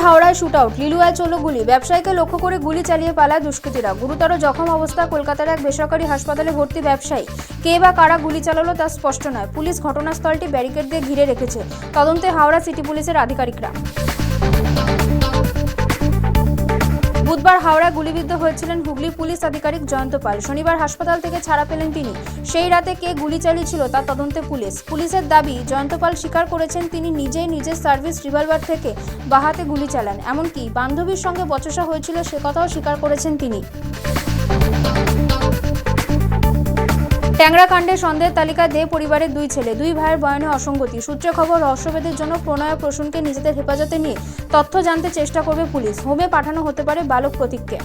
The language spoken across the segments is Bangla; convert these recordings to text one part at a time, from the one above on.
হাওড়ায় শুটআউট, লিলুয়ায় চলল গুলি, ব্যবসায়ীকে লক্ষ্য করে গুলি চালিয়ে পালায় দুষ্কৃতীরা। গুরুতর জখম অবস্থায় কলকাতার এক বেসরকারি হাসপাতালে ভর্তি ব্যবসায়ী। কে বা কারা গুলি চালালো তা স্পষ্ট নয়। পুলিশ ঘটনাস্থলটি ব্যারিকেড দিয়ে ঘিরে রেখেছে। তদন্তে হাওড়া সিটি পুলিশের আধিকারিকরা। বুধবার হাওড়ায় গুলিবিদ্ধ হয়েছিলেন হুগলির পুলিশ আধিকারিক জয়ন্ত পাল। শনিবার হাসপাতাল থেকে ছাড়া পেলেন তিনি। সেই রাতে কে গুলি চালিয়েছিল তা তদন্তে পুলিশের দাবি, জয়ন্ত পাল স্বীকার করেছেন তিনি নিজেই নিজের সার্ভিস রিভলভার থেকে বাহাতে গুলি চালান। এমনকি বান্ধবীর সঙ্গে বচসা হয়েছিল সে কথাও স্বীকার করেছেন তিনি। ট্যাংরা কাণ্ডে সন্দেহের তালিকায় দে পরিবারের দুই ছেলে, দুই ভাইয়ের বয়ানে অসঙ্গতি। সূত্রে খবর, রহস্যভেদের জন্য প্রণয় ও প্রসূনকে নিজেদের হেফাজতে নিয়ে তথ্য জানতে চেষ্টা করবে পুলিশ। হোমে পাঠানো হতে পারে বালক প্রতীককে।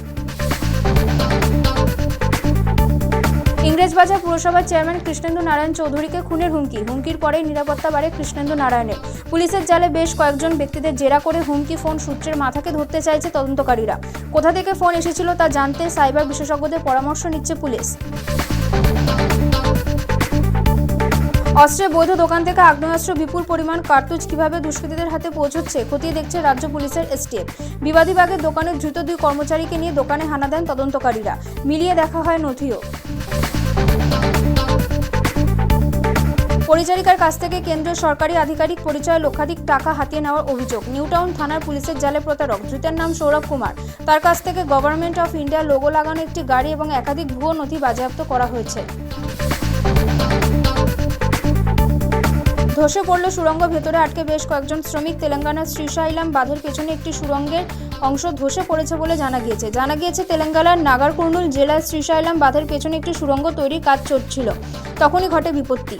ইংরেজবাজার পুরসভার চেয়ারম্যান কৃষ্ণেন্দু নারায়ণ চৌধুরীকে খুনের হুমকির পরেই নিরাপত্তা বাড়ে কৃষ্ণেন্দু নারায়ণের। পুলিশের জালে বেশ কয়েকজন ব্যক্তিদের জেরা করে হুমকি ফোন সূত্রের মাথাকে ধরতে চাইছে তদন্তকারীরা। কোথা থেকে ফোন এসেছিল তা জানতে সাইবার বিশেষজ্ঞদের পরামর্শ নিচ্ছে পুলিশ। অস্ত্রের বৈধ দোকান থেকে আগ্নেয়াস্ত্র বিপুল পরিমাণ কার্তুজ কিভাবে দুষ্কৃতীদের হাতে পৌঁছচ্ছে খতিয়ে দেখছে রাজ্য পুলিশের এসটিএফ। বিবাদী বাগের দোকানের ধৃত দুই কর্মচারীকে নিয়ে দোকানে হানা দেন তদন্তকারীরা। মিলিয়ে দেখা হয় নথিও। পরিচারিকার কাছ থেকে কেন্দ্রীয় সরকারি আধিকারিক পরিচয়ে লক্ষাধিক টাকা হাতিয়ে নেওয়ার অভিযোগ। নিউটাউন থানার পুলিশের জালে প্রতারক। ধৃতের নাম সৌরভ কুমার। তার কাছ থেকে গভর্নমেন্ট অফ ইন্ডিয়া লোগো লাগানো একটি গাড়ি এবং একাধিক ভুয়ো নথি বাজেয়াপ্ত করা হয়েছে। ধসে পড়ল সুড়ঙ্গ, ভেতরে আটকে বেশ কয়েকজন শ্রমিক। তেলেঙ্গানার শ্রীশাইলাম বাঁধের পেছনে একটি সুড়ঙ্গের অংশ ধসে পড়েছে বলে জানা গিয়েছে তেলেঙ্গানার নাগারকুর্নুল জেলার শ্রীশাইলাম বাঁধের পেছনে একটি সুড়ঙ্গ তৈরির কাজ চলছিল। তখনই ঘটে বিপত্তি।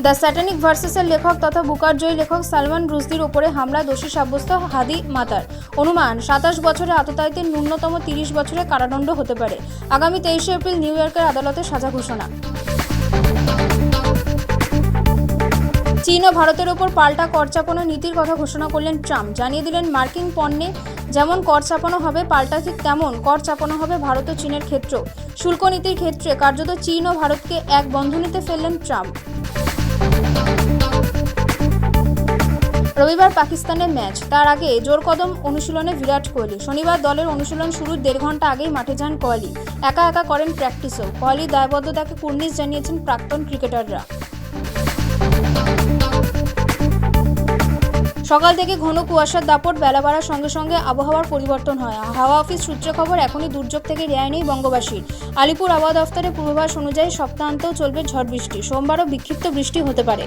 দ্য স্যাটানিক ভার্সেসের লেখক তথা বুকার জয়ী লেখক সালমান রুশদির ওপরে হামলা দোষী সাব্যস্ত হাদি মাতার। অনুমান 27 বছরে আততায়ীদের ন্যূনতম 30 বছরের কারাদণ্ড হতে পারে। আগামী 23 এপ্রিল নিউ ইয়র্কের আদালতে সাজা ঘোষণা। চীন ও ভারতের ওপর পাল্টা কর চাপানো নীতির কথা ঘোষণা করলেন ট্রাম্প। জানিয়ে দিলেন, মার্কিন পণ্যে যেমন কর চাপানো হবে পাল্টা ঠিক তেমন কর চাপানো হবে ভারত ও চীনের ক্ষেত্রেও। শুল্ক নীতির ক্ষেত্রে কার্যত চীন ও ভারতকে এক বন্ধনীতে ফেললেন ট্রাম্প। রবিবার পাকিস্তানের ম্যাচ, তার আগে জোরকদম অনুশীলনে বিরাট কোহলি। শনিবার দলের অনুশীলন শুরুর 1.5 ঘন্টা আগেই মাঠে যান কোহলি। একা করেন প্র্যাকটিসও। কোহলির দায়বদ্ধতাকে কুর্নিশ জানিয়েছেন প্রাক্তন ক্রিকেটাররা। সকাল থেকে ঘন কুয়াশার দাপট, বেলা বাড়ার সঙ্গে সঙ্গে আবহাওয়ার পরিবর্তন হয়। হাওয়া অফিস সূত্রে খবর, এখনই দুর্যোগ থেকে রেহাই নেই বঙ্গবাসীর। আলিপুর আবহাওয়া দফতরের পূর্বাভাস অনুযায়ী সপ্তাহান্তেও চলবে ঝড় বৃষ্টি। সোমবারও বিক্ষিপ্ত বৃষ্টি হতে পারে।